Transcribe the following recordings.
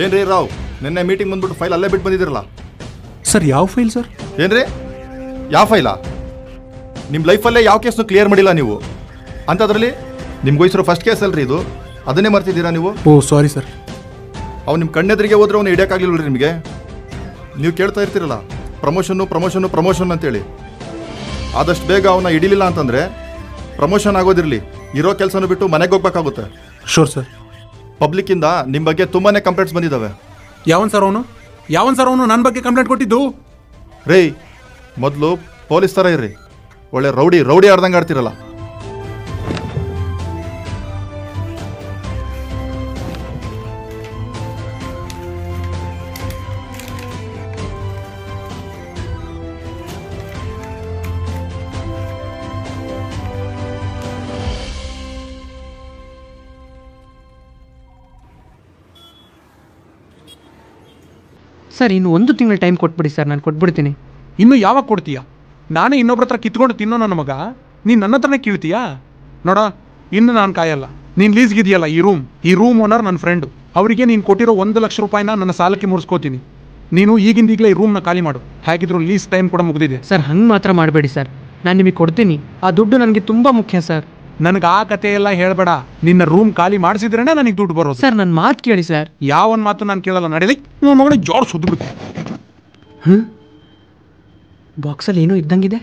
ಏನ್ರಿ ರಾವ್, ನಿನ್ನೆ ಮೀಟಿಂಗ್ ಬಂದ್ಬಿಟ್ಟು ಫೈಲ್ ಅಲ್ಲೇ ಬಿಟ್ಟು ಬಂದಿದ್ದೀರಲ್ಲ ಸರ್? ಯಾವ ಫೈಲ್ ಸರ್? ಏನ್ರಿ ಯಾವ ಫೈಲಾ? ನಿಮ್ಮ ಲೈಫಲ್ಲೇ ಯಾವ ಕೇಸ್ನು ಕ್ಲಿಯರ್ ಮಾಡಿಲ್ಲ ನೀವು. ಅಂಥದ್ರಲ್ಲಿ ನಿಮ್ಗೆ ವಹಿಸಿರೋ ಫಸ್ಟ್ ಕೇಸ್ ಅಲ್ರಿ ಇದು, ಅದನ್ನೇ ಮರ್ತಿದ್ದೀರಾ ನೀವು? ಓ ಸಾರಿ ಸರ್. ಅವ್ನು ನಿಮ್ಮ ಕಣ್ಣೆದ್ರಿಗೆ ಹೋದ್ರೆ ಅವನು ಹಿಡಿಯೋಕ್ಕಾಗಲಿಲ್ಲ ನಿಮಗೆ. ನೀವು ಕೇಳ್ತಾ ಇರ್ತೀರಲ್ಲ ಪ್ರಮೋಷನ್ನು ಪ್ರಮೋಷನ್ನು ಪ್ರಮೋಷನ್ ಅಂತೇಳಿ. ಆದಷ್ಟು ಬೇಗ ಅವನ್ನ ಹಿಡಿಲಿಲ್ಲ ಅಂತಂದರೆ ಪ್ರಮೋಷನ್ ಆಗೋದಿರಲಿ, ಇರೋ ಕೆಲಸನೂ ಬಿಟ್ಟು ಮನೆಗೆ ಹೋಗ್ಬೇಕಾಗುತ್ತೆ. Sure sir. ಪಬ್ಲಿಕ್ಕಿಂದ ನಿಮ್ಮ ಬಗ್ಗೆ ತುಂಬಾ ಕಂಪ್ಲೇಂಟ್ಸ್ ಬಂದಿದ್ದಾವೆ. ಯಾವನ್ ಸರ್ ಅವನು ನನ್ನ ಬಗ್ಗೆ ಕಂಪ್ಲೇಂಟ್ ಕೊಟ್ಟಿದ್ದು? ರೇ, ಮೊದಲು ಪೊಲೀಸ್ ಥರ ಇರ್ರಿ, ಒಳ್ಳೆ ರೌಡಿ ಆಡ್ದಂಗೆ ಆಡ್ತಿರಲ್ಲ. ಸರ್, ಇನ್ನು 1 ತಿಂಗಳು ಟೈಮ್ ಕೊಟ್ಬಿಡಿ ಸರ್, ನಾನು ಕೊಟ್ಬಿಡ್ತೀನಿ. ಇನ್ನು ಯಾವಾಗ ಕೊಡ್ತೀಯಾ? ನಾನೇ ಇನ್ನೊಬ್ರ ಹತ್ರ ಕಿತ್ಕೊಂಡು ತಿನ್ನೋ ನನ್ನ ಮಗ, ನೀನು ನನ್ನ ಹತ್ರನೇ ಕೇಳ್ತೀಯಾ? ನೋಡ, ಇನ್ನು ನಾನು ಕಾಯಲ್ಲ. ನೀನು ಲೀಸ್ಗಿದೆಯಲ್ಲ ಈ ರೂಮ್ ಓನರ್ ನನ್ನ ಫ್ರೆಂಡು. ಅವರಿಗೆ ನೀನು ಕೊಟ್ಟಿರೋ 1 ಲಕ್ಷ ರೂಪಾಯಿನ ನನ್ನ ಸಾಲಕ್ಕೆ ಮುರಿಸ್ಕೋತೀನಿ. ನೀನು ಈಗಿಂದೀಗಲೇ ಈ ರೂಮ್ನ ಖಾಲಿ ಮಾಡು. ಹೇಗಿದ್ರು ಲೀಸ್ ಟೈಮ್ ಕೂಡ ಮುಗಿದಿದೆ. ಸರ್, ಹಂಗೆ ಮಾತ್ರ ಮಾಡಬೇಡಿ ಸರ್, ನಾನು ನಿಮಗೆ ಕೊಡ್ತೀನಿ. ಆ ದುಡ್ಡು ನನಗೆ ತುಂಬ ಮುಖ್ಯ ಸರ್. ನನಗೆ ಆ ಕತೆ ಎಲ್ಲ ಹೇಳಬೇಡ. ನಿನ್ನ ರೂಮ್ ಖಾಲಿ ಮಾಡಿಸಿದ್ರೇ ನನಗೆ ದುಡ್ಡು ಬರೋದು. ಸರ್, ನನ್ನ ಮಾತು ಕೇಳಿ ಸರ್. ಯಾವನ್ ಮಾತು ನಾನು ಕೇಳಲ್ಲ. ನಡೀಲಿ, ನನ್ನ ಮಗನ ಜೋರು ಸುದ್ದು ಬಿಡುತ್ತೆ. ಬಾಕ್ಸಲ್ಲಿ ಏನೋ ಇದ್ದಂಗಿದೆ.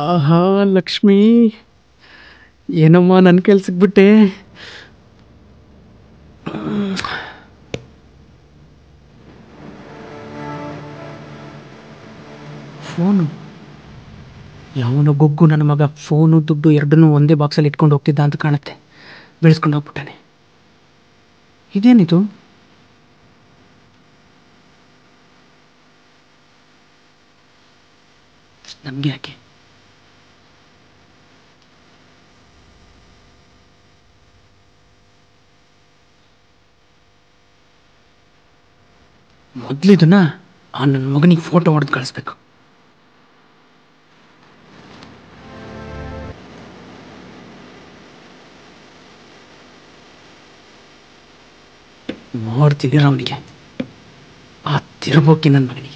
ಆಹಾ ಲಕ್ಷ್ಮಿ, ಏನಮ್ಮ ನನ್ನ ಕೆಲ್ಸಕ್ಕೆ ಬಿಟ್ಟೆ. ಫೋನು ಯಾವನೋ ಗೊಗ್ಗು ನನ್ನ ಮಗ ಫೋನು ದುಡ್ಡು ಎರಡನ್ನೂ ಒಂದೇ ಬಾಕ್ಸಲ್ಲಿ ಇಟ್ಕೊಂಡು ಹೋಗ್ತಿದ್ದ ಅಂತ ಕಾಣುತ್ತೆ. ಬೆಳೆಸ್ಕೊಂಡು ಹೋಗ್ಬಿಟ್ಟಾನೆ. ಇದೇನಿದು? ನಮಗೆ ಯಾಕೆ? ಮೊದಲಿದನ್ನ ಆ ನನ್ನ ಮಗನಿಗೆ ಫೋಟೋ ಹೊಡೆದು ಕಳಿಸ್ಬೇಕು. ನೋಡ್ತಿದ್ದೀರ ಅವನಿಗೆ, ಆ ತಿರುಬೋಕಿ ನನ್ನ ಮಗನಿಗೆ.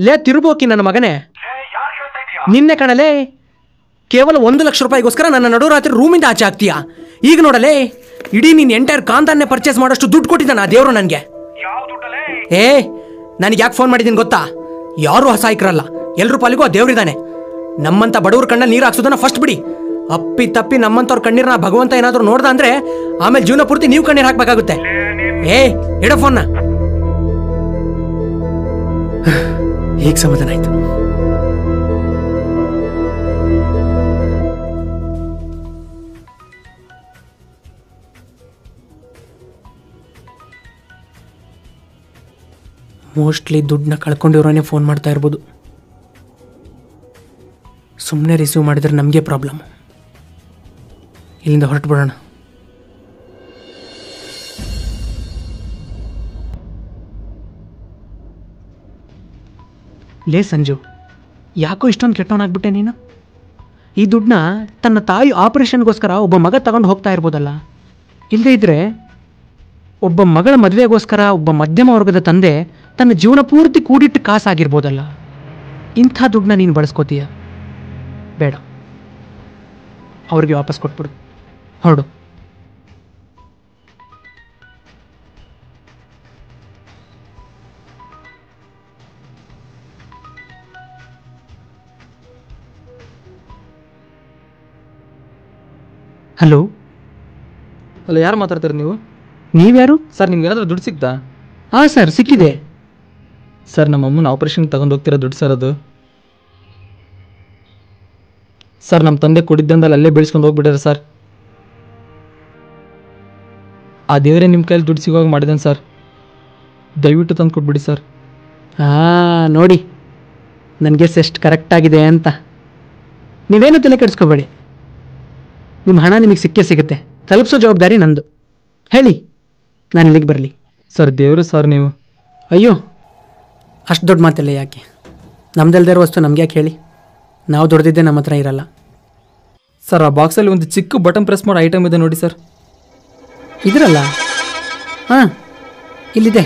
ಲೇ ತಿರುಬೋಕಿ ನನ್ನ ಮಗನೇ, ನಿನ್ನೆ ಕಣಲೇ ಕೇವಲ 1 ಲಕ್ಷ ರೂಪಾಯಿಗೋಸ್ಕರ ನನ್ನ ನಡುರಾತ್ರಿ ರೂಮಿಂದ ಆಚೆ ಆಗ್ತೀಯಾ? ಈಗ ನೋಡಲೇ, ಇಡೀ ನೀನು ಎಂಟೈರ್ ಕಾಂತಾನ್ನೇ ಪರ್ಚೇಸ್ ಮಾಡೋಷ್ಟು ದುಡ್ಡು ಕೊಟ್ಟಿದ್ದಾನ ಆ ದೇವರು ನನಗೆ. ನನಗೆ ಯಾಕೆ ಫೋನ್ ಮಾಡಿದ್ದೀನಿ ಗೊತ್ತಾ? ಯಾರೂ ಅಸಹಾಯಕರಲ್ಲ, ಎಲ್ಲರೂ ಪಾಲಿಗೂ ಆ ದೇವ್ರಿದ್ದಾನೆ. ನಮ್ಮಂಥ ಬಡವ್ರ ಕಣ್ಣಲ್ಲಿ ನೀರು ಹಾಕ್ಸೋದನ್ನ ಫಸ್ಟ್ ಬಿಡಿ. ಅಪ್ಪಿ ತಪ್ಪಿ ನಮ್ಮಂಥವ್ರ ಕಣ್ಣೀರನ್ನ ಭಗವಂತ ಏನಾದರೂ ನೋಡ್ದ ಅಂದ್ರೆ ಆಮೇಲೆ ಜೀವನ ಪೂರ್ತಿ ನೀವು ಕಣ್ಣೀರು ಹಾಕ್ಬೇಕಾಗುತ್ತೆ. ಇಡೋ ಫೋನ್ನ. ಈಗ ಸಮಾಧಾನ ಆಯ್ತು. ಮೋಸ್ಟ್ಲಿ ದುಡ್ಡನ್ನ ಕಳ್ಕೊಂಡಿರೋನೇ ಫೋನ್ ಮಾಡ್ತಾ ಇರ್ಬೋದು. ಸುಮ್ಮನೆ ರಿಸೀವ್ ಮಾಡಿದ್ರೆ ನಮಗೆ ಪ್ರಾಬ್ಲಮ್. ಇಲ್ಲಿಂದ ಹೊರಟು ಬಿಡೋಣ. ಲೇ ಸಂಜು, ಯಾಕೋ ಇಷ್ಟೊಂದು ಕೆಟ್ಟವನಾಗ್ಬಿಟ್ಟೆ ನೀನು? ಈ ದುಡ್ಡನ್ನ ತನ್ನ ತಾಯಿ ಆಪರೇಷನ್ಗೋಸ್ಕರ ಒಬ್ಬ ಮಗ ತಗೊಂಡು ಹೋಗ್ತಾ ಇರ್ಬೋದಲ್ಲ. ಇಲ್ಲದೇ ಇದ್ದರೆ ಒಬ್ಬ ಮಗಳ ಮದುವೆಗೋಸ್ಕರ ಒಬ್ಬ ಮಧ್ಯಮ ವರ್ಗದ ತಂದೆ ತನ್ನ ಜೀವನ ಪೂರ್ತಿ ಕೂಡಿಟ್ಟು ಕಾಸಾಗಿರ್ಬೋದಲ್ಲ. ಇಂಥ ದುಡ್ಡನ್ನ ನೀನು ಬಳಸ್ಕೋತೀಯ? ಬೇಡ, ಅವ್ರಿಗೆ ವಾಪಸ್ ಕೊಟ್ಬಿಡು. ಹೊರಡು. ಹಲೋ. ಅಲ್ಲ, ಯಾರು ಮಾತಾಡ್ತಾರೆ ನೀವು? ನೀವ್ಯಾರು? ಸರ್, ನಿಮ್ಗೆ ಏನಾದರೂ ದುಡ್ಡು ಸಿಗ್ತಾ? ಹಾಂ ಸರ್, ಸಿಕ್ಕಿದೆ. ಸರ್, ನಮ್ಮ ಅಮ್ಮನ ಆಪ್ರೇಷನ್ಗೆ ತಗೊಂಡು ಹೋಗ್ತಿರೋ ದುಡ್ಡು ಸರ್ ಅದು. ಸರ್, ನಮ್ಮ ತಂದೆ ಕುಡಿದ್ದಂದಲ್ಲಿ ಅಲ್ಲೇ ಬೆಳೆಸ್ಕೊಂಡು ಹೋಗ್ಬಿಟ್ಟಾರೆ ಸರ್. ಆ ದೇವರೇ ನಿಮ್ಮ ಕೈಯಲ್ಲಿ ದುಡ್ಡು ಸಿಗೋವಾಗ ಮಾಡಿದ್ದಾನೆ ಸರ್. ದಯವಿಟ್ಟು ತಂದು ಕೊಟ್ಬಿಡಿ ಸರ್. ಹಾಂ, ನೋಡಿ ನನಗೆ ಎಷ್ಟು ಕರೆಕ್ಟಾಗಿದೆ ಅಂತ. ನೀವೇನು ತಲೆ ಕೆಡಿಸ್ಕೋಬೇಡಿ. ನಿಮ್ಮ ಹಣ ನಿಮಗೆ ಸಿಕ್ಕೇ ಸಿಗುತ್ತೆ. ತಲುಪಿಸೋ ಜವಾಬ್ದಾರಿ ನಂದು. ಹೇಳಿ, ನಾನು ಇಲ್ಲಿಗೆ ಬರಲಿ? ಸರ್, ದೇವರು ಸರ್ ನೀವು. ಅಯ್ಯೋ, ಅಷ್ಟು ದೊಡ್ಡ ಮಾತಲ್ಲ ಯಾಕೆ? ನಮ್ದಲ್ದೇ ಇರೋ ವಸ್ತು ನಮ್ಗೆ ಯಾಕೆ ಹೇಳಿ? ನಾವು ದೊಡ್ಡದಿದ್ದೆ ನಮ್ಮ ಹತ್ರ ಇರಲ್ಲ. ಸರ್, ಆ ಬಾಕ್ಸಲ್ಲಿ ಒಂದು ಚಿಕ್ಕ ಬಟನ್ ಪ್ರೆಸ್ ಮಾಡೋ ಐಟಮ್ ಇದೆ ನೋಡಿ ಸರ್. ಇದ್ರಲ್ಲ? ಹಾಂ, ಇಲ್ಲಿದೆ.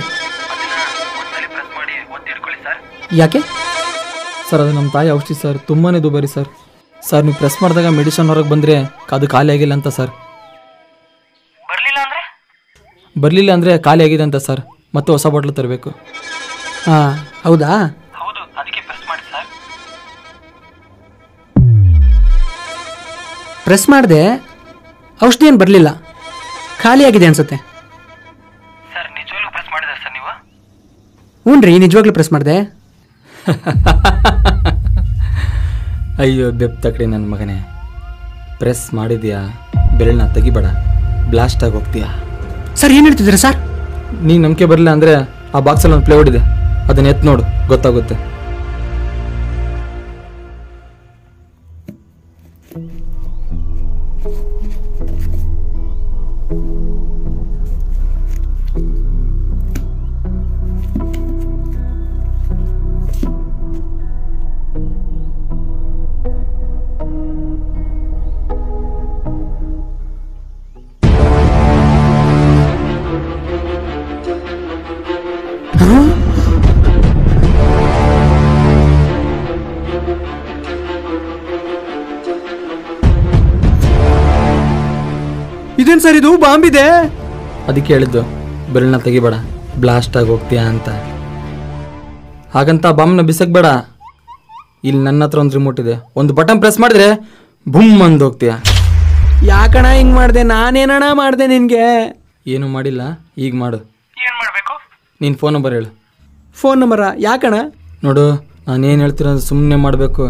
ಯಾಕೆ? ಸರ್, ಅದು ನಮ್ಮ ತಾಯಿ ಔಷಧಿ ಸರ್. ತುಂಬಾ ದುಬಾರಿ ಸರ್. ಸರ್, ನೀವು ಪ್ರೆಸ್ ಮಾಡಿದಾಗ ಮೆಡಿಸಿನ್ ಹೊರಗೆ ಬಂದರೆ ಅದು ಖಾಲಿ ಆಗಿಲ್ಲ ಅಂತ ಸರ್. ಬರಲಿಲ್ಲ ಅಂದರೆ ಖಾಲಿ ಆಗಿದೆ ಅಂತ ಸರ್. ಮತ್ತೆ ಹೊಸ ಬಾಟ್ಲು ತರಬೇಕು. ಹಾಂ, ಹೌದಾ? ಹೌದು, ಅದಕ್ಕೆ ಪ್ರೆಸ್ ಮಾಡಿ ಸರ್. ಪ್ರೆಸ್ ಮಾಡಿದೆ, ಔಷಧಿ ಏನು ಬರಲಿಲ್ಲ, ಖಾಲಿಯಾಗಿದೆ ಅನ್ಸುತ್ತೆ. ಸರ್, ನಿಜವಾಗ್ಲೂ ಪ್ರೆಸ್ ಮಾಡಿದ್ರೆ ಸರ್ ನೀವು? ಹ್ಞೂ ರೀ, ನಿಜವಾಗ್ಲೂ ಪ್ರೆಸ್ ಮಾಡಿದೆ. ಅಯ್ಯೋ ಬೆಪ್ ತಕಡಿ ನನ್ನ ಮಗನೇ, ಪ್ರೆಸ್ ಮಾಡಿದ್ಯಾ? ಬೆರಳನ್ನ ತೆಗಿಬೇಡ, ಬ್ಲಾಸ್ಟ್ ಆಗಿ ಹೋಗ್ತೀಯಾ. ಸರ್, ಏನು ಹೇಳ್ತಿದ್ದೀರಾ ಸರ್? ನೀನು ನಂಬಿಕೆ ಬರಲಿಲ್ಲ ಅಂದರೆ ಆ ಬಾಕ್ಸಲ್ಲಿ ಒಂದು ಪ್ಲೇವುಡ್ ಇದೆ, ಅದನ್ನ ಎತ್ತು ನೋಡು, ಗೊತ್ತಾಗುತ್ತೆ. ಇದೇನು ಸರ್, ಇದು ಬಾಂಬ್ ಇದೆ? ಅದಕ್ಕೆ ಹೇಳಿದ್ದು ಬೆರಳನ್ನ ತೆಗಿಬೇಡ, ಬ್ಲಾಸ್ಟ್ ಆಗಿ ಹೋಗ್ತೀಯಾ ಅಂತ. ಹಾಗಂತ ಬಾಂಬ್ನ ಬಿಸಕ್ಬೇಡ. ಇಲ್ಲಿ ನನ್ನ ಹತ್ರ ಒಂದು ರಿಮೋಟ್ ಇದೆ, ಒಂದು ಬಟನ್ ಪ್ರೆಸ್ ಮಾಡಿದ್ರೆ ಬುಮ್ ಅಂದು ಹೋಗ್ತೀಯಾ. ಯಾಕಣ ಹಿಂಗೆ ಮಾಡಿದೆ? ನಾನೇನಣ ಮಾಡಿದೆ ನಿನಗೆ? ಏನು ಮಾಡಿಲ್ಲ, ಈಗ ಮಾಡು. ಏನ್ ಮಾಡ್ಬೇಕು? ನೀನು ಫೋನ್ ನಂಬರ್ ಹೇಳು. ಫೋನ್ ನಂಬರಾ? ಯಾಕಣ? ನೋಡು, ನಾನೇನು ಹೇಳ್ತೀರ ಸುಮ್ಮನೆ ಮಾಡಬೇಕು.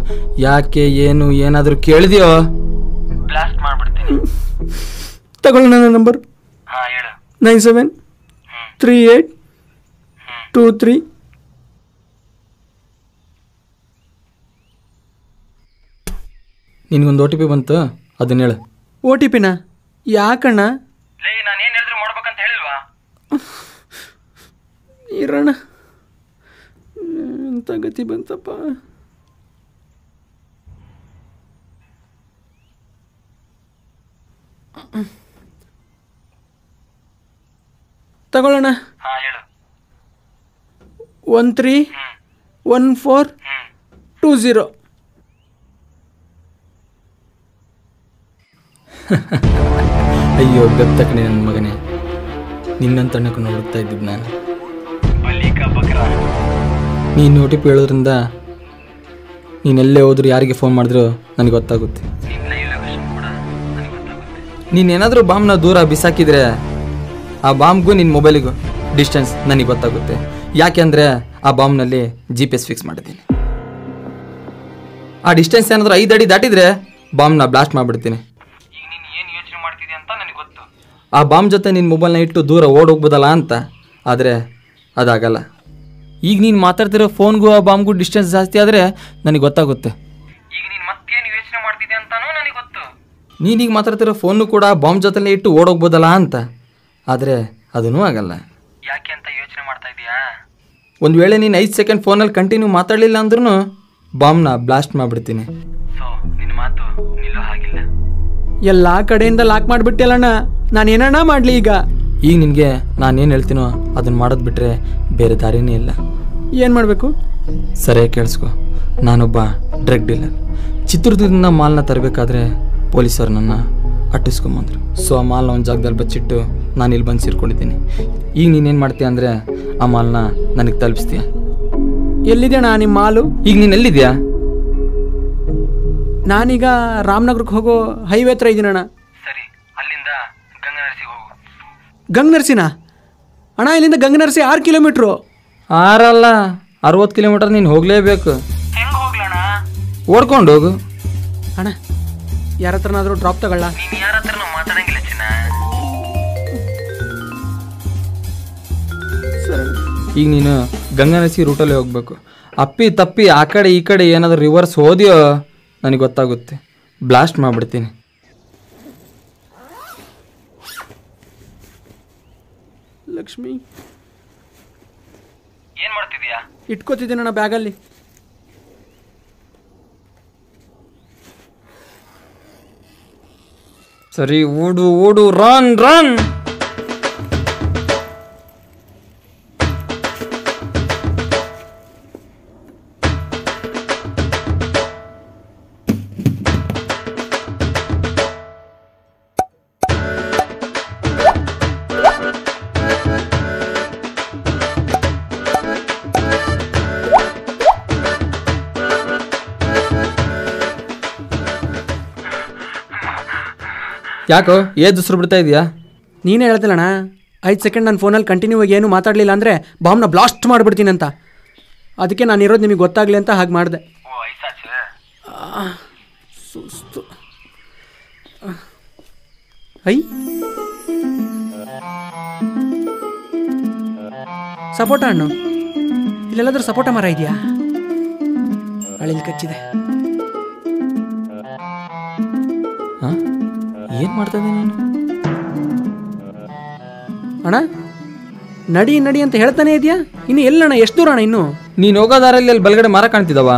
ಯಾಕೆ, ಏನು, ಏನಾದರೂ ಕೇಳಿದೆಯೋ ಬ್ಲಾಸ್ಟ್ ಮಾಡ್ಬಿಡ್ತೀನಿ. ತಗೊಳ್ಳ ನನ್ನ ನಂಬರ್. ಹಾ, ಹೇಳು. 973823. ನಿನಗೊಂದು OTP ಬಂತು, ಅದನ್ನ ಹೇಳು. OTPನ? ಯಾಕಣ್ಣ? ಲೇ, ನಾನೇನ್ ಹೇಳಿದ್ರು ಮಾಡ್ಬೇಕಂತ ಹೇಳಿಲ್ವಾ? ಇರೋಣ, ಎಂತ ಗತಿ ಬಂತಪ್ಪ. ತಗೊಳ್ಳೋಣ. ಹಾ, ಹೇಳು. 131420. ಅಯ್ಯೋ ಬೆತ್ತಕಣೆ ನನ್ನ ಮಗನೇ, ನಿನ್ನಂತಣ್ಣಕ್ಕೆ ನೋಡುತ್ತಾ ಇದ್ದಿದ್ದು ನಾನು. ಬಲಿಕ ಬಕ್ರ. ನೀನು OTP ಹೇಳೋದ್ರಿಂದ ನೀನೆಲ್ಲೇ ಹೋದ್ರು, ಯಾರಿಗೆ ಫೋನ್ ಮಾಡಿದ್ರು ನನಗೆ ಗೊತ್ತಾಗುತ್ತೆ. ನಿನ್ನ ಲೈವ್ ಲೊಕೇಶನ್ ಕೂಡ ನನಗೆ ಗೊತ್ತಾಗುತ್ತೆ. ನೀನೇನಾದರೂ ಬಾಂಬ್ನ ದೂರ ಬಿಸಾಕಿದ್ರೆ ಆ ಬಾಂಬ್ಗೂ ನಿನ್ನ ಮೊಬೈಲಿಗೂ ಡಿಸ್ಟೆನ್ಸ್ ನನಗೆ ಗೊತ್ತಾಗುತ್ತೆ. ಯಾಕೆಂದರೆ ಆ ಬಾಂಬ್ನಲ್ಲಿ GPS ಫಿಕ್ಸ್ ಮಾಡಿದ್ದೀನಿ. ಆ ಡಿಸ್ಟೆನ್ಸ್ ಏನಾದರೂ 5 ಅಡಿ ದಾಟಿದರೆ ಬಾಂಬ್ನ ಬ್ಲಾಸ್ಟ್ ಮಾಡಿಬಿಡ್ತೀನಿ. ಈಗ ನೀನು ಏನು ಯೋಚನೆ ಮಾಡ್ತಿದ್ಯಾ ಅಂತ ನನಗೆ ಗೊತ್ತು. ಆ ಬಾಂಬ್ ಜೊತೆ ನಿನ್ನ ಮೊಬೈಲ್ನ ಇಟ್ಟು ದೂರ ಓಡೋಗ್ಬೋದಲ್ಲ ಅಂತ. ಆದರೆ ಅದಾಗಲ್ಲ. ಈಗ ನೀನು ಮಾತಾಡ್ತಿರೋ ಫೋನ್ಗೂ ಆ ಬಾಂಬ್ಗೂ ಡಿಸ್ಟೆನ್ಸ್ ಜಾಸ್ತಿ ಆದರೆ ನನಗೆ ಗೊತ್ತಾಗುತ್ತೆ. ಈಗ ನೀನು ಮತ್ತೇನು ಯೋಚನೆ ಮಾಡ್ತಿದ್ಯಾ ಅಂತಾನೂ ನನಗೆ ಗೊತ್ತು. ನೀನೀಗ ಮಾತಾಡ್ತಿರೋ ಫೋನು ಕೂಡ ಬಾಂಬ್ ಜೊತೆಲೇ ಇಟ್ಟು ಓಡೋಗ್ಬೋದಲ್ಲ ಅಂತ. ಆದರೆ ಅದೂ ಆಗಲ್ಲ. ಯಾಕೆ ಅಂತ ಯೋಚನೆ ಮಾಡ್ತಾ ಇದೀಯಾ? ಒಂದು ವೇಳೆ ನೀನು 5 ಸೆಕೆಂಡ್ ಫೋನಲ್ಲಿ ಕಂಟಿನ್ಯೂ ಮಾತಾಡಲಿಲ್ಲ ಅಂದ್ರೂ ಬಾಂಬ್ನ ಬ್ಲಾಸ್ಟ್ ಮಾಡಿಬಿಡ್ತೀನಿ. ಸೊ ನಿನ್ನ ಮಾತು ನಿಲ್ಲೋ ಹಾಗಿಲ್ಲ. ಎಲ್ಲ ಕಡೆಯಿಂದ ಲಾಕ್ ಮಾಡಿಬಿಟ್ಟಿಲ್ಲಣ್ಣ, ನಾನು ಏನಣ್ಣ ಮಾಡಲಿ ಈಗ? ಈಗ ನಿನಗೆ ನಾನೇನು ಹೇಳ್ತೀನೋ ಅದನ್ನು ಮಾಡೋದು ಬಿಟ್ಟರೆ ಬೇರೆ ದಾರಿನೇ ಇಲ್ಲ. ಏನು ಮಾಡಬೇಕು? ಸರಿಯಾಗಿ ಕೇಳಿಸ್ಕೊ. ನಾನೊಬ್ಬ ಡ್ರಗ್ ಡೀಲರ್. ಚಿತ್ರದುರ್ಗದಿಂದ ಮಾಲ್ನ ತರಬೇಕಾದ್ರೆ ಪೊಲೀಸರು ನನ್ನ ಅಟ್ಟಿಸ್ಕೊಂಬಂದ್ರು. ಸೊ ಆ ಮಾಲ್ನ ಒಂದು ಜಾಗದಲ್ಲಿ ಬಚ್ಚಿಟ್ಟು ನಾನು ಇಲ್ಲಿ ಬಂದು ಸೇರ್ಕೊಂಡಿದ್ದೀನಿ. ಈಗ ನೀನೇನು ಮಾಡ್ತೀಯ ಅಂದರೆ ಆ ಮಾಲ್ನ ನನಗೆ ತಲುಪಿಸ್ತೀಯ. ಎಲ್ಲಿದೆಯಣ್ಣ ನಿಮ್ಮ ಮಾಲು? ಈಗ ನೀನು ಎಲ್ಲಿದ್ಯಾ? ನಾನೀಗ ರಾಮನಗರಕ್ಕೆ ಹೋಗೋ ಹೈವೇ ಹತ್ರ ಇದ್ದೀನಣ್ಣ. ಸರಿ, ಅಲ್ಲಿಂದ ಗಂಗನರಸಿಗೆ ಹೋಗು. ಗಂಗನರ್ಸಿನ ಅಣ್ಣ? ಇಲ್ಲಿಂದ ಗಂಗನರ್ಸಿ 6 ಕಿಲೋಮೀಟ್ರು. 6 ಅಲ್ಲ 60 ಕಿಲೋಮೀಟರ್ ನೀನು ಹೋಗಲೇಬೇಕು. ಹೆಂಗ್ ಹೋಗ್ಲಣ್ಣ? ಓಡ್ಕೊಂಡು ಹೋಗು. ಅಣ್ಣ ಯಾರ ಹತ್ರನಾದರೂ ಡ್ರಾಪ್ ತಗೊಳ್ಳ? ನೀನು ಯಾರ ಹತ್ರನೂ ಮಾತಾಡಂಗಿಲ್ಲ ಚಿನ್ನ. ಈಗ ನೀನು ಗಂಗನರಸಿ ರೂಟಲ್ಲಿ ಹೋಗ್ಬೇಕು. ಅಪ್ಪಿ ತಪ್ಪಿ ಆ ಕಡೆ ಈ ಕಡೆ ಏನಾದರೂ ರಿವರ್ಸ್ ಹೋದ್ಯೋ ನನಗೆ ಗೊತ್ತಾಗುತ್ತೆ, ಬ್ಲಾಸ್ಟ್ ಮಾಡಿಬಿಡ್ತೀನಿ. ಲಕ್ಷ್ಮಿ, ಏನ್ ಮಾಡ್ತಿದ್ಯಾ? ಇಟ್ಕೋತಿದ್ದೀನಣ್ಣ ಬ್ಯಾಗಲ್ಲಿ. ಸರಿ, ಓಡು ಓಡು, ರನ್ ರನ್. ಯಾಕೋ ದುಸ್ರು ಬಿಡ್ತಾ ಇದೆಯಾ? ನೀನೇ ಹೇಳ್ತಿಲ್ಲಣ್ಣ 5 ಸೆಕೆಂಡ್ ನನ್ನ ಫೋನಲ್ಲಿ ಕಂಟಿನ್ಯೂ ಆಗಿ ಏನು ಮಾತಾಡಲಿಲ್ಲ ಅಂದರೆ ಬಾಂಬ್ನ ಬ್ಲಾಸ್ಟ್ ಮಾಡಿಬಿಡ್ತೀನಿ ಅಂತ. ಅದಕ್ಕೆ ನಾನು ಇರೋದು ನಿಮಗೆ ಗೊತ್ತಾಗಲಿ ಅಂತ ಹಾಗೆ ಮಾಡಿದೆ. ಓ ಐಸಾಚೆ. ಸುಸ್ತು. ಐ ಸಪೋಟ ಹಣ್ಣು ಇಲ್ಲೆಲ್ಲಾದ್ರೂ ಸಪೋಟ ಮರ ಇದೆಯಾ? ಅಳಿಲ್ ಕಚ್ಚಿದೆ. ಏನು ಮಾಡ್ತಾ ಇದ್ದೀನಿ ನೀನು? ಅಣ್ಣ ನಡಿ ನಡಿ ಅಂತ ಹೇಳ್ತಾನೆ ಇದೆಯಾ? ಇನ್ನು ಎಲ್ಲಣ್ಣ? ಎಷ್ಟು ದೂರ ಅಣ್ಣ ಇನ್ನು? ನೀನು ಹೋಗೋ ದಾರಲ್ಲಿ ಅಲ್ಲಿ ಬಲಗಡೆ ಮರ ಕಾಣ್ತಿದ್ದಾವ?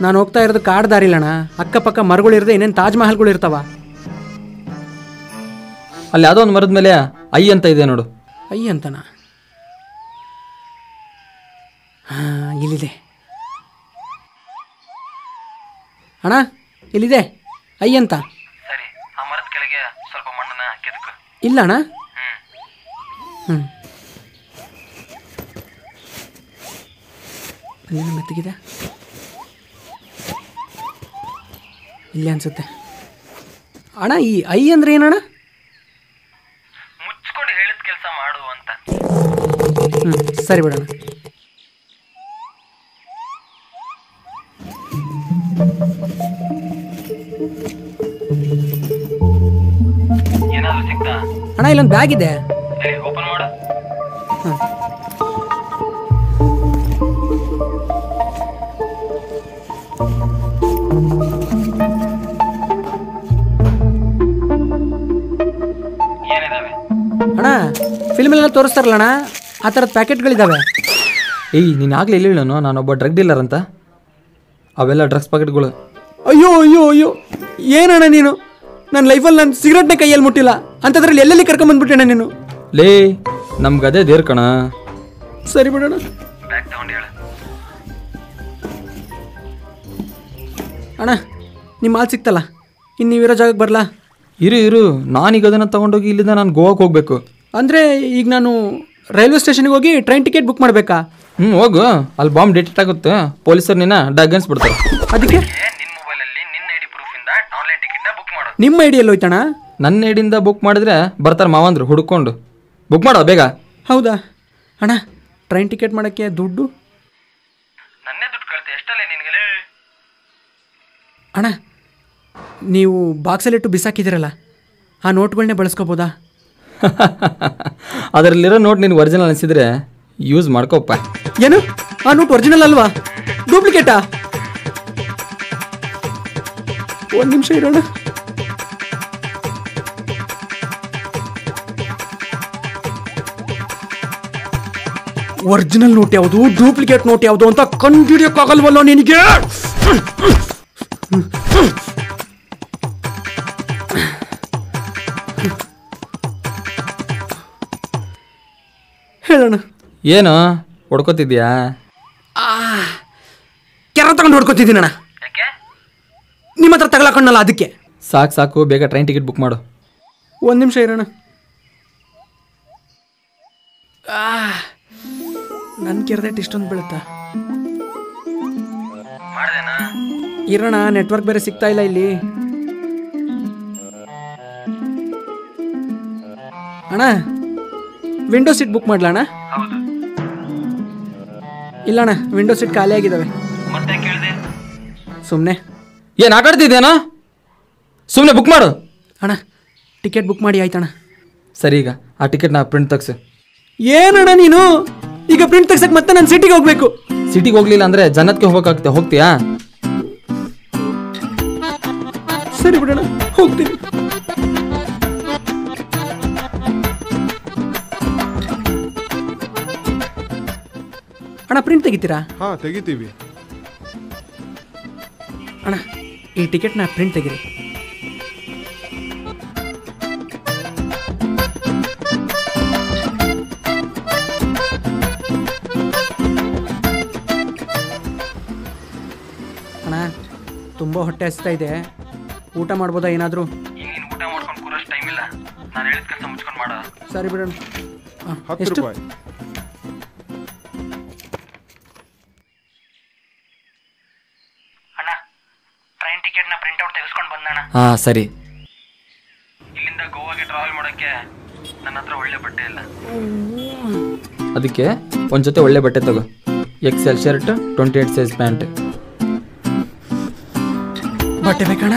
ನಾನು ಹೋಗ್ತಾ ಇರೋದು ಕಾಡು ದಾರಿಲಣ್ಣ. ಅಕ್ಕಪಕ್ಕ ಮರಗಳು ಇರದೆ ಇನ್ನೇನು ತಾಜ್ ಮಹಲ್ಗಳು ಇರ್ತಾವ. ಅಲ್ಲಿ ಯಾವುದೋ ಒಂದು ಮರದ ಮೇಲೆ ಐ ಅಂತ ಇದೆ ನೋಡು. ಐ ಅಂತನ? ಹಾಂ, ಇಲ್ಲಿದೆ ಅಣ್ಣ, ಇಲ್ಲಿದೆ ಐ ಅಂತ. ಸರಿ, ಆ ಮರದ ಕೆಳಗೆ ಸ್ವಲ್ಪ ಮಣ್ಣನ್ನ ಕೆದಕು. ಇಲ್ಲ ಅಣ್ಣ. ಹ್ಞೂ, ಅಲ್ಲೇನ ಮೆತ್ತಗಿದೆ. ಇಲ್ಲಿ ಅನ್ಸುತ್ತೆ ಅಣ್ಣ. ಈ ಐ ಅಂದ್ರೆ ಏನಣ್ಣ? ಮುಚ್ಕೊಂಡು ಹೇಳಿದ ಕೆಲಸ ಮಾಡು ಅಂತ. ಸರಿ ಬಿಡೋಣ. ಏನಾದ್ರು ಸಿಗ್ತಾ? ಅಣ್ಣ ಇಲ್ಲೊಂದು ಬ್ಯಾಗ್ ಇದೆ. ಓಪನ್ ಮಾಡು. ಹಾಂ, ಏನಿದಾವೆ? ಅಣ್ಣ ಫಿಲ್ಮೆಲ್ಲ ತೋರಿಸ್ತಾರಲ್ಲ ಅಣ್ಣ, ಆ ಥರದ ಪ್ಯಾಕೆಟ್ಗಳಿದ್ದಾವೆ. ನೀನು ಆಗಲೇ ಇಲ್ಲ ನಾನೊಬ್ಬ ಡ್ರಗ್ ಡೀಲರ್ ಅಂತ. ಅವೆಲ್ಲ ಡ್ರಗ್ಸ್ ಪ್ಯಾಕೆಟ್ಗಳು. ಅಯ್ಯೋ ಅಯ್ಯೋ ಅಯ್ಯೋ, ಏನಣ್ಣ ನೀನು? ನನ್ನ ಲೈಫಲ್ಲಿ ನಾನು ಸಿಗರೆಟ್ನ ಕೈಯಲ್ಲಿ ಮುಟ್ಟಿಲ್ಲ ಅಂಥದ್ರಲ್ಲಿ ಎಲ್ಲೆಲ್ಲಿ ಕರ್ಕೊಂಬಂದ್ಬಿಟ್ಟೆಣ್ಣ ನೀನು? ಲೇ, ನಮ್ಗೆ ಅದೇ ದೇರ್ ಕಣ. ಸರಿ ಬಿಡೋಣ. ಬ್ಯಾಗ್ ತಗೊಂಡು ಹೇಳು. ಅಣ್ಣ ನಿಮ್ಮ ಮಾಲ್ ಸಿಕ್ತಲ್ಲ, ಇನ್ನು ನೀವಿರೋ ಜಾಗಕ್ಕೆ ಬರಲಾ? ಇರು, ನಾನೀಗ ಅದನ್ನು ತೊಗೊಂಡೋಗಿ ಇಲ್ಲಿಂದ ನಾನು ಗೋವಾಕ್ಕೆ ಹೋಗ್ಬೇಕು. ಅಂದರೆ ಈಗ ನಾನು ರೈಲ್ವೆ ಸ್ಟೇಷನ್ಗೆ ಹೋಗಿ ಟ್ರೈನ್ ಟಿಕೆಟ್ ಬುಕ್ ಮಾಡಬೇಕಾ? ಹೋಗು, ಅಲ್ಲಿ ಬಾಂಬ್ ಡಿಟೆಕ್ಟ್ ಆಗುತ್ತೆ. ಪೊಲೀಸರು ನಿನ್ನ ಡಗ್ಗನ್ಸ್ ಬಿಡ್ತಾರೆ. ಅದಕ್ಕೆ ನಿನ್ನ ಮೊಬೈಲಲ್ಲಿ ನಿನ್ನ ಐಡಿ ಪ್ರೂಫ್ ಇಂದ ಆನ್ಲೈನ್ ಟಿಕೆಟ್ನ ಬುಕ್ ಮಾಡು. ನಿಮ್ಮ ಐಡಿಯಲ್ಲಿ ಹೋಯ್ತಣ್ಣ? ನನ್ನ ಐಡಿಯಿಂದ ಬುಕ್ ಮಾಡಿದ್ರೆ ಬರ್ತಾರೆ ಮಾವಂದ್ರು ಹುಡ್ಕೊಂಡು. ಬುಕ್ ಮಾಡೋ ಬೇಗ. ಹೌದಾ ಅಣ್ಣ? ಟ್ರೈನ್ ಟಿಕೆಟ್ ಮಾಡೋಕ್ಕೆ ದುಡ್ಡು? ನನ್ನೇ ದುಡ್ಡು ಕಳ್ತೆ, ಎಷ್ಟಲ್ಲೇ ನಿನಗೆ? ಅಣ್ಣ ನೀವು ಬಾಕ್ಸಲ್ಲಿಟ್ಟು ಬಿಸಾಕಿದ್ದೀರಲ್ಲ, ಆ ನೋಟ್ಗಳನ್ನೇ ಬಳಸ್ಕೋಬೋದಾ? ಅದರಲ್ಲಿರೋ ನೋಟ್ ನಿನ್ಗೆ ಒರಿಜಿನಲ್ ಅನಿಸಿದ್ರೆ ಯೂಸ್ ಮಾಡ್ಕೋಪ್ಪ. ಏನು ಆ ನೋಟ್ ಒರಿಜಿನಲ್ ಅಲ್ವಾ? ಡೂಪ್ಲಿಕೇಟಾ? ಒಂದು ನಿಮಿಷ ಇರೋಣ. ಒರಿಜಿನಲ್ ನೋಟ್ ಯಾವುದು, ಡೂಪ್ಲಿಕೇಟ್ ನೋಟ್ ಯಾವುದು ಅಂತ ಕಂಡುಹಿಡಿಯೋಕ್ಕಾಗಲ್ವಲ್ಲ ನಿನಗೆ? ಹೇಳೋಣ. ಏನು ಹೊಡ್ಕೋತಿದ್ಯಾ? ಕೆರ ತಗೊಂಡು ಹೊಡ್ಕೊತಿದ್ದೀನಣ್ಣ. ಯಾಕೆ? ನಿಮ್ಮ ಹತ್ರ ತಗೊಳಕಣ್ಣಲ್ಲ ಅದಕ್ಕೆ. ಸಾಕು ಸಾಕು, ಬೇಗ ಟ್ರೈನ್ ಟಿಕೆಟ್ ಬುಕ್ ಮಾಡು. ಒಂದು ನಿಮಿಷ ಇರೋಣ. ನನ್ನ ಕೆರೆದಟ್ಟು ಇಷ್ಟೊಂದು ಬೀಳುತ್ತಾ? ಮಾಡ್ದೇನಾ? ಇರೋಣ, ನೆಟ್ವರ್ಕ್ ಬೇರೆ ಸಿಗ್ತಾ ಇಲ್ಲ ಇಲ್ಲಿ. ಅಣ್ಣ ವಿಂಡೋ ಸೀಟ್ ಬುಕ್ ಮಾಡ್ಲಾ ಅಣ್ಣ? ಹೌದು. ಇಲ್ಲ ಅಣ್ಣ, ವಿಂಡೋ ಸೀಟ್ ಖಾಲಿ ಆಗಿದ್ದಾವೆ. ಮತ್ತೆ ಕೇಳಿದೆ? ಸುಮ್ಮನೆ. ಏನು ಆಟಾಡ್ತಿದ್ದೇನೋ? ಸುಮ್ಮನೆ ಬುಕ್ ಮಾಡು. ಅಣ್ಣ ಟಿಕೆಟ್ ಬುಕ್ ಮಾಡಿ ಆಯ್ತಣ್ಣ. ಸರಿ, ಈಗ ಆ ಟಿಕೆಟ್ನ ಪ್ರಿಂಟ್ ತೆಗ್ಸು. ಏನಣ್ಣ ನೀನು ಈಗ ಪ್ರಿಂಟ್ ತೆಗ್ಸಕ್ಕೆ ಮತ್ತೆ ನಾನು ಸಿಟಿಗೆ ಹೋಗ್ಬೇಕು? ಸಿಟಿಗೆ ಹೋಗ್ಲಿಲ್ಲ ಅಂದರೆ ಜನ್ನತ್ಗೆ ಹೋಗೋಕ್ಕಾಗ್ತದೆ, ಹೋಗ್ತೀಯಾ? ಸರಿ ಬಿಡೋಣ, ಹೋಗ್ತೀನಿ. ಅಣ್ಣ ಪ್ರಿಂಟ್ ತೆಗಿತೀರಾ? ಹಾಂ ತೆಗಿತೀವಿ. ಅಣ್ಣ ಈ ಟಿಕೆಟ್ನ ಪ್ರಿಂಟ್ ತೆಗೀರಿ. ಅಣ್ಣ ತುಂಬ ಹೊಟ್ಟೆ ಹಸ್ತಾ ಇದೆ, ಊಟ ಮಾಡ್ಬೋದಾ ಏನಾದರೂ? ಈಗ ನೀನು ಊಟ ಮಾಡ್ಕೊಂಡು ಕೂರೋಷ್ಟು ಟೈಮ್ ಇಲ್ಲ. ನಾನು ಹೇಳಿದ ಕೆಲಸ ಮುಚ್ಕೊಂಡು ಮಾಡ. ಸರಿ ಬಿಡೋಣ. 10 ಎಷ್ಟು? ರೂಪಾಯಿ. ಅಣ್ಣ ಟ್ರೈನ್ ಟಿಕೆಟ್ನ ಪ್ರಿಂಟ್ಔಟ್ ತೆಗೆಸ್ಕೊಂಡು ಬಂದಣ್ಣ. ಹಾಂ ಸರಿ. ಇಲ್ಲಿಂದ ಗೋವಾಗೆ ಟ್ರಾವೆಲ್ ಮಾಡೋಕ್ಕೆ ನನ್ನ ಹತ್ರ ಒಳ್ಳೆ ಬಟ್ಟೆ ಇಲ್ಲ. ಅದಕ್ಕೆ ಒಂದು ಜೊತೆ ಒಳ್ಳೆ ಬಟ್ಟೆ ತಗೋ. XL shirt, 28 size pant. ಬಟ್ಟೆ ಬೇಕಣ್ಣ?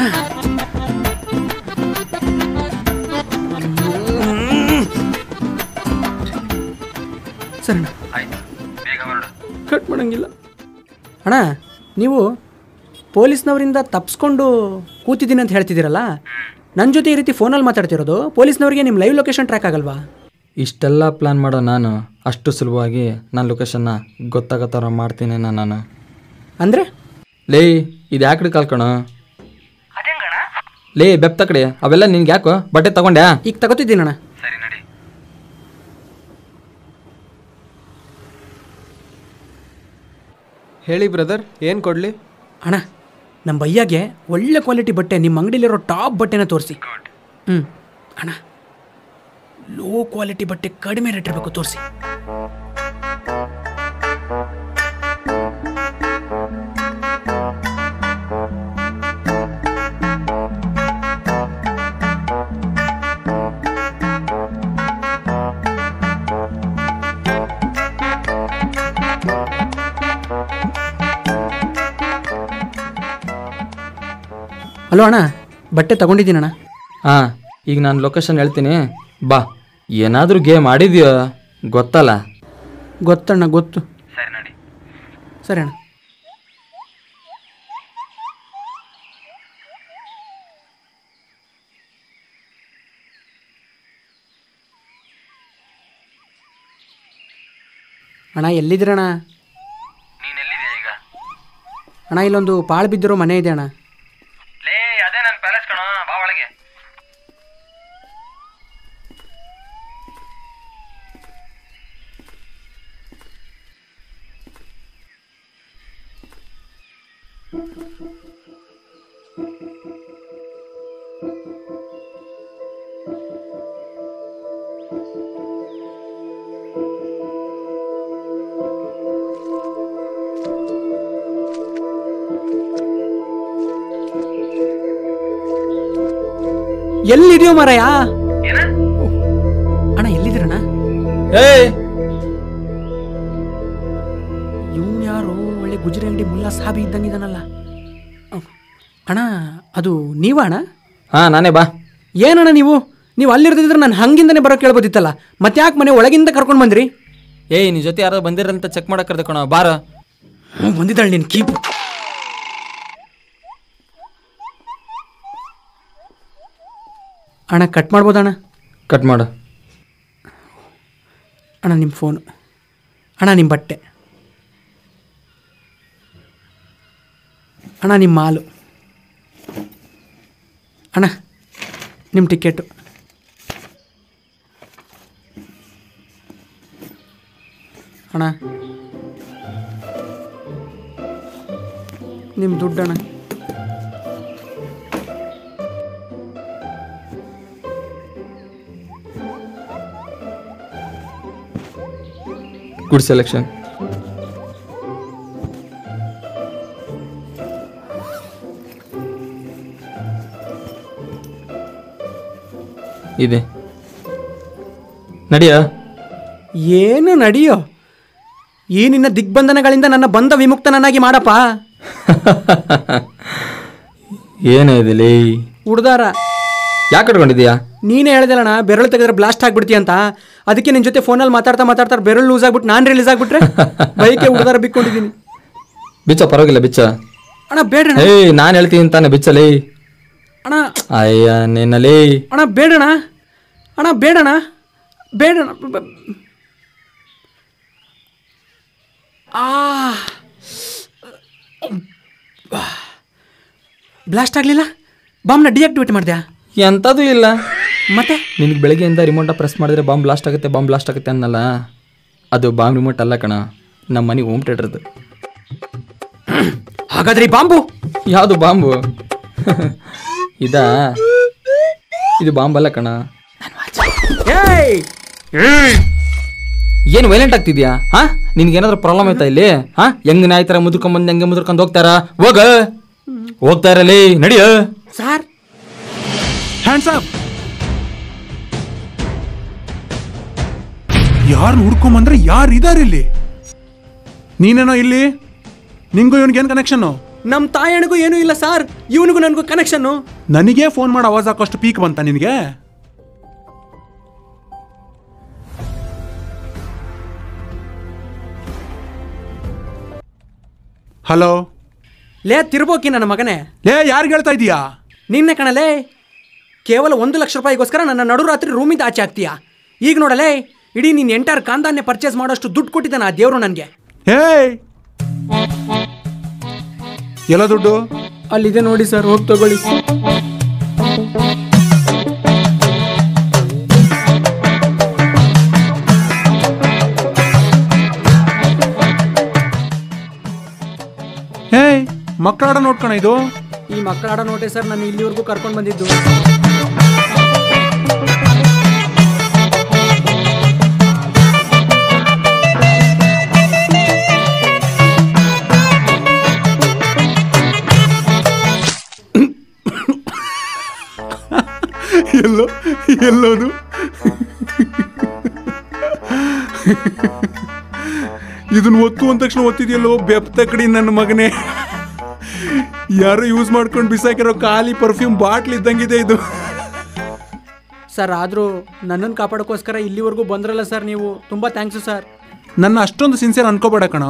ಸರಿ ಆಯ್ತು, ಬೇಗ ಹೊರಡು. ಕಟ್ ಮಾಡಂಗಿಲ್ಲ. ಅಣ್ಣ ನೀವು ಪೊಲೀಸ್ನವರಿಂದ ತಪ್ಪಿಸ್ಕೊಂಡು ಕೂತಿದ್ದೀನಿ ಅಂತ ಹೇಳ್ತಿದ್ದೀರಲ್ಲ, ನನ್ನ ಜೊತೆ ಈ ರೀತಿ ಫೋನಲ್ಲಿ ಮಾತಾಡ್ತಿರೋದು ಪೊಲೀಸ್ನವರಿಗೆ ನಿಮ್ಮ ಲೈವ್ ಲೊಕೇಶನ್ ಟ್ರ್ಯಾಕ್ ಆಗಲ್ವಾ? ಇಷ್ಟೆಲ್ಲ ಪ್ಲ್ಯಾನ್ ಮಾಡೋ ನಾನು ಅಷ್ಟು ಸುಲಭವಾಗಿ ನನ್ನ ಲೊಕೇಶನ್ನ ಗೊತ್ತಾಗೋ ಥರ ಮಾಡ್ತೀನಿ ನಾನು. ಅಂದರೆ ಲೇ, ಇದು ಯಾಕಡೆ ಕಳ್ಕೊಣ? ಅದೇಂಗಣ? ಲೇ ಬೆಪ್ತ ಕಡೆ, ಅವೆಲ್ಲ ನಿನ್ಗೆ ಯಾಕೋ? ಬಟ್ಟೆ ತಗೊಂಡ್ಯಾ? ಈಗ ತಗೋತಿದ್ದೀನಣ್ಣ. ಸರಿ ನಡಿ. ಹೇಳಿ ಬ್ರದರ್, ಏನು ಕೊಡಲಿ? ಅಣ್ಣ ನಮ್ಮ ಭಯ್ಯಾಗೆ ಒಳ್ಳೆ ಕ್ವಾಲಿಟಿ ಬಟ್ಟೆ, ನಿಮ್ಮ ಅಂಗಡಿಲಿರೋ ಟಾಪ್ ಬಟ್ಟೆನ ತೋರಿಸಿ. ಗುಡ್. ಅಣ್ಣ ಲೋ ಕ್ವಾಲಿಟಿ ಬಟ್ಟೆ ಕಡಿಮೆ ರೇಟ್ ಇರಬೇಕು, ತೋರಿಸಿ. ಹಲೋ ಅಣ್ಣ, ಬಟ್ಟೆ ತಗೊಂಡಿದ್ದೀನಣ್ಣ. ಹಾಂ, ಈಗ ನಾನು ಲೊಕೇಶನ್ ಹೇಳ್ತೀನಿ, ಬಾ. ಏನಾದರೂ ಗೇಮ್ ಆಡಿದ್ಯೋ ಗೊತ್ತಲ್ಲ? ಗೊತ್ತಣ್ಣ, ಗೊತ್ತು. ಸರಿ ನಡಿ. ಸರಿ ಅಣ್ಣ. ಅಣ್ಣ ಎಲ್ಲಿದ್ದೀರಣ್ಣ? ನೀನು ಎಲ್ಲಿದೆಯಾ ಈಗ? ಅಣ್ಣ ಇಲ್ಲೊಂದು ಪಾಳು ಬಿದ್ದಿರೋ ಮನೆ ಇದೆ ಅಣ್ಣ. ಲೇ, ಅದೇ ನನ್ನ ಪ್ಯಾಲೇಸ್ ಕಣೋ, ಬಾ ಒಳಗೆ. ಎಲ್ಲಿದೆಯೋ ಮಾರಾಯ? ಏನ? ಅಣ್ಣ ಎಲ್ಲಿದ್ದೀರಣ್ಣ? ಏಯ್, ಇವನು ಯಾರು? ಒಳ್ಳೆ ಗುಜರಿ ಅಂಗಡಿ ಮುಲ್ಲಾ ಸಾಬಿ ಇದ್ದಂಗಿದ್ದಾನಲ್ಲ. ಅಣ್ಣ ಅದು ನೀವ ಅಣ್ಣ? ಹಾಂ ನಾನೇ, ಬಾ. ಏನಣ್ಣ ನೀವು ಅಲ್ಲಿರ್ತಿದ್ರೆ ನಾನು ಹಂಗಿಂದನೇ ಬರೋ ಕೇಳ್ಬೋದಿತ್ತಲ್ಲ, ಮತ್ತೆ ಯಾಕೆ ಮನೆ ಒಳಗಿಂದ ಕರ್ಕೊಂಡು ಬಂದ್ರಿ? ಏಯ್, ನಿನ್ನ ಜೊತೆ ಯಾರೋ ಬಂದಿರಂತ ಚೆಕ್ ಮಾಡಕ್ಕೆ ಕರ್ದೆ ಕಣೋ, ಬಾರ. ಬಂದಿದ್ದಾಳೆ ನೀನು ಕೀಪು. ಅಣ್ಣ ಕಟ್ ಮಾಡ್ಬೋದಣ್ಣ? ಕಟ್ ಮಾಡು. ಅಣ್ಣ ನಿಮ್ಮ ಫೋನು, ಅಣ್ಣ ನಿಮ್ಮ ಬಟ್ಟೆ, ಅಣ್ಣ ನಿಮ್ಮ ಮಾಲು, ಅಣ್ಣ ನಿಮ್ಮ ಟಿಕೆಟು, ಅಣ್ಣ ನಿಮ್ಮ ದುಡ್ಡಣ್ಣ. Good selection. ಇದೆ ನಡಿಯ. ಏನು ನಡೆಯೋ? ಈ ನಿನ್ನ ದಿಗ್ಬಂಧನಗಳಿಂದ ನನ್ನ ಬಂಧ ವಿಮುಕ್ತನನ್ನಾಗಿ ಮಾಡಪ್ಪ. ಏನೇ ಇದಿಲ್ಲಿ ಉಡ್ದಾರ ಯಾಕೆ ಕಟ್ಕೊಂಡಿದ್ಯಾ? ನೀನೇ ಹೇಳ್ದಲ್ಲಣ್ಣ ಬೆರಳು ತೆಗೆದ್ರೆ ಬ್ಲಾಸ್ಟ್ ಆಗ್ಬಿಡ್ತಿ ಅಂತ. ಅದಕ್ಕೆ ನಿನ್ನ ಜೊತೆ ಫೋನಲ್ಲಿ ಮಾತಾಡ್ತಾ ಬೆರಳು ಲೂಸ್ ಆಗ್ಬಿಟ್ಟು ನಾನು ರಿಲೀಸ್ ಆಗ್ಬಿಟ್ರೆ ಬೈಕೆ ಉಡ್ದಾರ ಬಿಕ್ಕೊಂಡಿದ್ದೀನಿ. ಬಿಚ್ಚ ಪರವಾಗಿಲ್ಲ ಬಿಚ್ಚ. ಅಣ್ಣ ಬೇಡ ನಾನು ಹೇಳ್ತೀನಿ ತಾನೆ ಬಿಚ್ಚಲಿ. ಅಣ್ಣ ಅಯ್ಯ ನಿನ್ನಲ್ಲಿ. ಅಣ್ಣ ಬೇಡಣ್ಣ, ಅಣ್ಣ ಬೇಡಣ್ಣ, ಬೇಡಣ್ಣ. ಬ್ಲಾಸ್ಟ್ ಆಗಲಿಲ್ಲ? ಬಾಂಬ್ನ ಡಿಆಕ್ಟಿವೇಟ್ ಮಾಡಿದ್ಯಾ? ಎಂಥದ್ದು ಇಲ್ಲ. ಮತ್ತೆ ನಿನಗೆ ಬೆಳಗ್ಗೆಯಿಂದ ರಿಮೋಟ ಪ್ರೆಸ್ ಮಾಡಿದ್ರೆ ಬಾಂಬ್ ಬ್ಲಾಸ್ಟ್ ಆಗುತ್ತೆ ಅನ್ನಲ್ಲ. ಅದು ಬಾಂಬ್ ರಿಮೋಟ್ ಅಲ್ಲ ಕಣ, ನಮ್ಮ ಮನೆ ಹೋಮ್ ಥಿಯೇಟರ್ದು. ಹಾಗಾದ್ರೆ ಈ ಬಾಂಬು ಯಾವುದು ಬಾಂಬು? ಇದು ಬಾಂಬ್ ಅಲ್ಲ ಕಣ. ಏನು ವೈಲೆಂಟ್ ಆಗ್ತಿದ್ಯಾ? ಹಾ, ನಿನ್ಗೇನಾದ್ರೂ ಪ್ರಾಬ್ಲಮ್ ಆಯ್ತಾ ಇಲ್ಲಿ? ಹಾ, ಹೆಂಗ್ ನಾಯಿ ಥರ ಮುದ್ರಕೊಂಡ್ಬಂದು ಹೆಂಗೆ ಮುದ್ರಕೊಂಡು ಹೋಗ್ತಾರ? ಹೋಗ್ತಾ ಇರಲಿ ನಡಿಯ. Sir hands up. ಯಾರು ಹುಡ್ಕೊಂಬಂದ್ರೆ ಯಾರು ಇದಾರೆ ಇಲ್ಲಿ? ನೀನೇನೋ ಇಲ್ಲಿ, ನಿಂಗೂ ಇವನಿಗೇನು ಕನೆಕ್ಷನ್ನು? ನಮ್ಮ ತಾಯಣಿಗೂ ಏನೂ ಇಲ್ಲ ಸರ್, ಇವನಿಗೂ ನನಗೂ ಕನೆಕ್ಷನ್ನು. ನನಗೆ ಫೋನ್ ಮಾಡಿ ಆವಾಜ್ ಹಾಕೋಷ್ಟು ಪೀಕ್ ಬಂತ ನಿನಗೆ? ಹಲೋ ಲೇ ತಿರ್ಬೋಕಿ ನನ್ನ ಮಗನೇ. ಲೇ ಯಾರಿಗೆ ಹೇಳ್ತಾ ಇದೀಯಾ? ನಿನ್ನೆ ಕಣಲೇ, ಕೇವಲ 1 ಲಕ್ಷ ರೂಪಾಯಿಗೋಸ್ಕರ ನನ್ನ ನಡುರಾತ್ರಿ ರೂಮಿಂದ ಆಚೆ ಆಗ್ತೀಯಾ? ಈಗ ನೋಡಲೇ, ಇಡೀ ನಿನ್ನ ಎಂಟೈರ್ ಕಾಂದಾನ್ನೇ ಪರ್ಚೇಸ್ ಮಾಡೋಷ್ಟು ದುಡ್ಡು ಕೊಟ್ಟಿದ್ದಾನೆ ಆ ದೇವರು ನನಗೆ. ಏಯ್, ಎಲ್ಲ ದುಡ್ಡು? ಅಲ್ಲಿದೆ ನೋಡಿ ಸರ್, ಹೋಗಿ ತಗೊಳ್ಳಿ. ಏಯ್, ಮಕ್ಕಳಾಡ ನೋಡ್ಕೋಣ ಇದು. ಈ ಮಕ್ಕಳಾಡ ನೋಟೆ ಸರ್ ನಾನು ಇಲ್ಲಿವರೆಗೂ ಕರ್ಕೊಂಡು ಬಂದಿದ್ದು. ಎಲ್ಲೋದು? ಇದನ್ನ ಒತ್ತು ಅಂದ ತಕ್ಷಣ ಒತ್ತಿದೆಯಲ್ಲೋ ಬೆಪ್ತ ಕಡಿ ನನ್ನ ಮಗನೇ. ಯಾರು ಯೂಸ್ ಮಾಡ್ಕೊಂಡು ಬಿಸಾಕಿರೋ ಖಾಲಿ ಪರ್ಫ್ಯೂಮ್ ಬಾಟ್ಲ್ ಇದ್ದಂಗಿದೆ ಇದು. ಸರ್ ಆದರೂ ನನ್ನನ್ನು ಕಾಪಾಡೋಕ್ಕೋಸ್ಕರ ಇಲ್ಲಿವರೆಗೂ ಬಂದ್ರಲ್ಲ ಸರ್ ನೀವು, ತುಂಬ ಥ್ಯಾಂಕ್ಸು ಸರ್. ನನ್ನ ಅಷ್ಟೊಂದು ಸಿನ್ಸಿಯರ್ ಅನ್ಕೋಬೇಡ ಕಣ.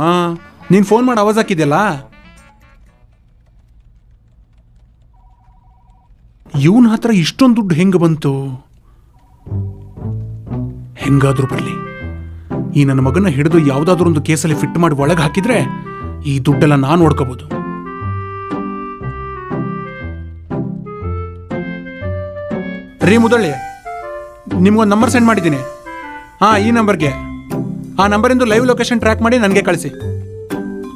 ನೀನು ಫೋನ್ ಮಾಡಿ ಆವಾಜ್ ಹಾಕಿದ್ಯಲ್ಲ, ಇವನ ಹತ್ರ ಇಷ್ಟೊಂದು ದುಡ್ಡು ಹೆಂಗೆ ಬಂತು? ಹೆಂಗಾದ್ರೂ ಬರಲಿ, ಈ ನನ್ನ ಮಗನ ಹಿಡಿದು ಯಾವುದಾದ್ರೂ ಒಂದು ಕೇಸಲ್ಲಿ ಫಿಟ್ ಮಾಡಿ ಒಳಗೆ ಹಾಕಿದ್ರೆ ಈ ದುಡ್ಡೆಲ್ಲ ನಾನು ನೋಡ್ಕೋಬಹುದು. ರೀ ಮುದಳ್ಳಿ, ನಿಮ್ಗೊಂದು ನಂಬರ್ ಸೆಂಡ್ ಮಾಡಿದ್ದೀನಿ. ಹಾಂ, ಈ ನಂಬರ್ಗೆ, ಆ ನಂಬರಿಂದ ಲೈವ್ ಲೊಕೇಶನ್ ಟ್ರ್ಯಾಕ್ ಮಾಡಿ ನನಗೆ ಕಳಿಸಿ.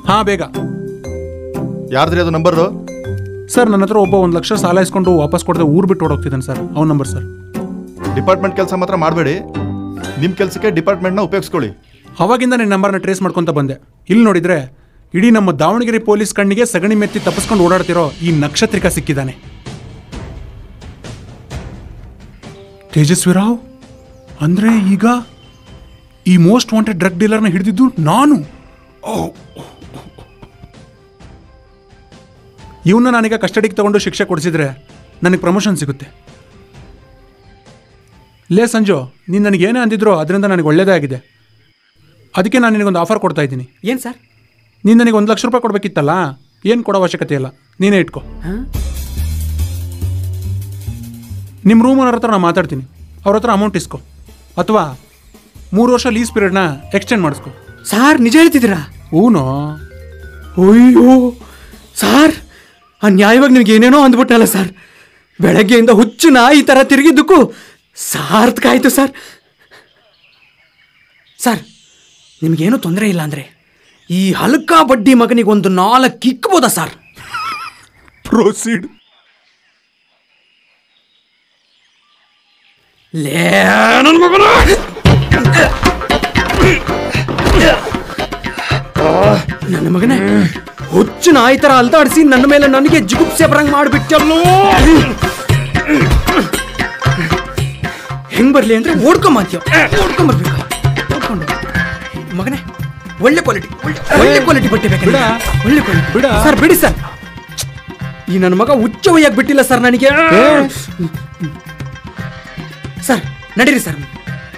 ಹಾಂ, ಬೇಗ. ಯಾರ್ದ್ರಿ ಅದು ನಂಬರು? ಸರ್, ನನ್ನ ಹತ್ರ ಒಬ್ಬ 1 ಲಕ್ಷ ಸಾಲ ಇಸ್ಕೊಂಡು ವಾಪಸ್ ಕೊಡದೆ ಊರು ಬಿಟ್ಟು ಓಡೋಗ್ತಿದ್ದಾನೆ ಸರ್, ಅವ್ನ ನಂಬರ್ ಸರ್. ಡಿಪಾರ್ಟ್ಮೆಂಟ್ ಕೆಲಸ ಮಾತ್ರ ಮಾಡಬೇಡಿ, ನಿಮ್ಮ ಕೆಲಸಕ್ಕೆ ಡಿಪಾರ್ಟ್ಮೆಂಟ್ನ ಉಪಯೋಗಿಸ್ಕೊಳ್ಳಿ. ಅವಾಗಿಂದ ನನ್ನ ನಂಬರ್ನ ಟ್ರೇಸ್ ಮಾಡ್ಕೊತ ಬಂದೆ. ಇಲ್ಲಿ ನೋಡಿದ್ರೆ ಇಡೀ ನಮ್ಮ ದಾವಣಗೆರೆ ಪೊಲೀಸ್ ಕಣ್ಣಿಗೆ ಸಗಣಿ ಮೆತ್ತಿ ತಪ್ಪಿಸ್ಕೊಂಡು ಓಡಾಡ್ತಿರೋ ಈ ನಕ್ಷತ್ರಿಕ ಸಿಕ್ಕಿದ್ದಾನೆ. ತೇಜಸ್ವಿ ರಾವ್ ಅಂದ್ರೆ ಈಗ ಈ ಮೋಸ್ಟ್ ವಾಂಟೆಡ್ ಡ್ರಗ್ ಡೀಲರ್ನ ಹಿಡಿದಿದ್ದು ನಾನು. ಇವನ್ನ ನಾನೀಗ ಕಸ್ಟಡಿಗೆ ತಗೊಂಡು ಶಿಕ್ಷೆ ಕೊಡಿಸಿದ್ರೆ ನನಗೆ ಪ್ರಮೋಷನ್ ಸಿಗುತ್ತೆ. ಲೇ ಸಂಜು, ನೀನು ನನಗೇನೇ ಅಂದಿದ್ರೋ ಅದರಿಂದ ನನಗೆ ಒಳ್ಳೇದೇ ಆಗಿದೆ. ಅದಕ್ಕೆ ನಾನು ನಿನಗೊಂದು ಆಫರ್ ಕೊಡ್ತಾ ಇದ್ದೀನಿ. ಏನು ಸರ್? ನೀನು ನನಗೆ 1 ಲಕ್ಷ ರೂಪಾಯಿ ಕೊಡಬೇಕಿತ್ತಲ್ಲ, ಏನು ಕೊಡೋ ಅವಶ್ಯಕತೆ ಇಲ್ಲ, ನೀನೇ ಇಟ್ಕೋ. ನಿಮ್ಮ ರೂಮ್ ಓನರ್ ಹತ್ರ ನಾನು ಮಾತಾಡ್ತೀನಿ, ಅವ್ರ ಹತ್ರ ಅಮೌಂಟ್ ಇಸ್ಕೊ, ಅಥವಾ 3 ವರ್ಷ ಲೀಸ್ ಪೀರಿಯಡ್ನ ಎಕ್ಸ್ಟೆಂಡ್ ಮಾಡಿಸ್ಕೊ. ಸಾರ್ ನಿಜ ಹೇಳ್ತಿದ್ದೀರಾ? ಹೂನೋ. ಅಯ್ಯೋ ಸಾರ್, ಅನ್ಯಾಯವಾಗಿ ನಿಮ್ಗೆ ಏನೇನೋ ಅಂದ್ಬಿಟ್ಟಲ್ಲ ಸರ್. ಬೆಳಗ್ಗೆಯಿಂದ ಹುಚ್ಚು ನಾಯಿ ಥರ ತಿರುಗಿದ್ದಕ್ಕೂ ಸಾರ್ಥಕ ಆಯಿತು ಸರ್. ಸರ್, ನಿಮಗೇನು ತೊಂದರೆ ಇಲ್ಲ ಅಂದರೆ ಈ ಹಲ್ಕ ಬಡ್ಡಿ ಮಗನಿಗೆ ಒಂದು 4 ಇಕ್ಬೋದಾ ಸರ್? ಪ್ರೊಸೀಡ್. ಲೇ ನನ್ನ ಮಗನ ನನ್ನ ಮಗನೇ ಹುಚ್ಚು ನಾಯಿ ತರ ಅಲ್ದಾಡಿಸಿ ನನ್ನ ಮೇಲೆ ನನಗೆ ಜಿಗುಪ್ಸೆ ಬರಂಗ್ ಮಾಡ್ಬಿಟ್ಟಲ್ಲೋ. ಹೆಂಗ್ ಬರ್ಲಿ ಅಂದ್ರೆ ಓಡ್ಕೊಂಬರ್ಬೇಕು. ಓಡ್ಕೊಂಡು ಮಗನೇ ಒಳ್ಳೆ ಕ್ವಾಲಿಟಿ ಬಟ್ಟೆ ಬೇಕು. ಒಳ್ಳೆ ಕ್ವಾಲಿಟಿ ಸರ್. ಬಿಡಿ ಸರ್, ಈ ನನ್ನ ಮಗ ಹುಚ್ಚ ಒಯ್ಯಾಕ್ ಬಿಟ್ಟಿಲ್ಲ ಸರ್ ನನಗೆ. ಸರ್ ನಡೀರಿ ಸರ್,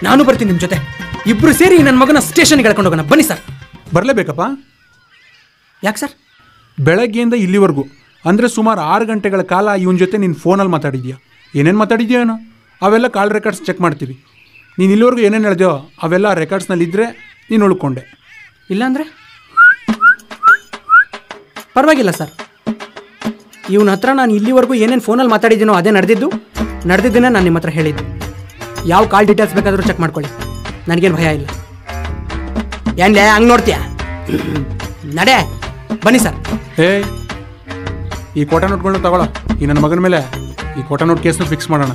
ನಾನು ಬರ್ತೀನಿ ನಿಮ್ ಜೊತೆ. ಇಬ್ರು ಸೇರಿ ನನ್ನ ಮಗನ ಸ್ಟೇಷನ್ಗೆ ಕಳ್ಕೊಂಡು ಹೋಗೋಣ. ಬನ್ನಿ ಸರ್. ಬರಲೇಬೇಕಪ್ಪ? ಯಾಕೆ ಸರ್? ಬೆಳಗ್ಗೆಯಿಂದ ಇಲ್ಲಿವರೆಗೂ ಅಂದರೆ ಸುಮಾರು 6 ಗಂಟೆಗಳ ಕಾಲ ಇವನ ಜೊತೆ ನೀನು ಫೋನಲ್ಲಿ ಮಾತಾಡಿದ್ಯಾ. ಏನೇನು ಮಾತಾಡಿದ್ಯಾ ಏನೋ ಅವೆಲ್ಲ ಕಾಲ್ ರೆಕಾರ್ಡ್ಸ್ ಚೆಕ್ ಮಾಡ್ತೀವಿ. ನೀನು ಇಲ್ಲಿವರೆಗೂ ಏನೇನು ಹೇಳಿದ್ಯೋ ಅವೆಲ್ಲ ರೆಕಾರ್ಡ್ಸ್ನಲ್ಲಿ ಇದ್ದರೆ ನೀನು ಉಳ್ಕೊಂಡೆ. ಇಲ್ಲಾಂದರೆ ಪರವಾಗಿಲ್ಲ ಸರ್. ಇವನ ಹತ್ರ ನಾನು ಇಲ್ಲಿವರೆಗೂ ಏನೇನು ಫೋನಲ್ಲಿ ಮಾತಾಡಿದ್ದೀನೋ ಅದೇ ನಡೆದಿದ್ದನ್ನೇ ನಾನು ನಿಮ್ಮ ಹತ್ರ ಹೇಳಿದ್ದು. ಯಾವ ಕಾಲ್ ಡೀಟೇಲ್ಸ್ ಬೇಕಾದರೂ ಚೆಕ್ ಮಾಡ್ಕೊಳ್ಳಿ, ನನಗೇನು ಭಯ ಇಲ್ಲ. ಏನ್ಲೇ ಹಂಗೆ ನೋಡ್ತೀಯ? ನಡೆ ಬನ್ನಿ ಸರ್. ಈ ಕೋಟಾ ನೋಟ್ಗಳನ್ನ ತಗೊಳ್ಳೋ. ಈ ನನ್ನ ಮಗನ ಮೇಲೆ ಈ ಕೋಟಾ ನೋಟ್ ಕೇಸ್ನ ಫಿಕ್ಸ್ ಮಾಡೋಣ.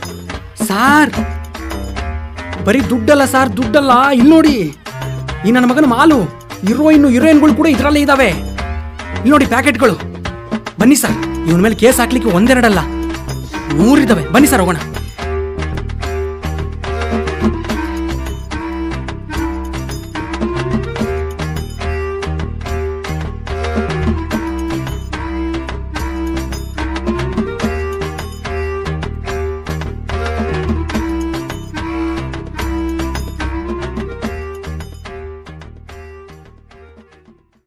ಸಾರ್ ಬರೀ ದುಡ್ಡಲ್ಲ ಸಾರ್, ದುಡ್ಡಲ್ಲ. ಇಲ್ಲಿ ನೋಡಿ, ಈ ನನ್ನ ಮಗನ ಮಾಲು ಹೀರೋಯಿನ್ಗಳು ಕೂಡ ಇದರಲ್ಲೇ ಇದ್ದಾವೆ. ಇಲ್ಲಿ ನೋಡಿ ಪ್ಯಾಕೆಟ್ಗಳು. ಬನ್ನಿ ಸರ್, ಇವನ ಮೇಲೆ ಕೇಸ್ ಹಾಕ್ಲಿಕ್ಕೆ 1-2 ಅಲ್ಲ 100 ಇದ್ದಾವೆ. ಬನ್ನಿ ಸರ್ ಹೋಗೋಣ.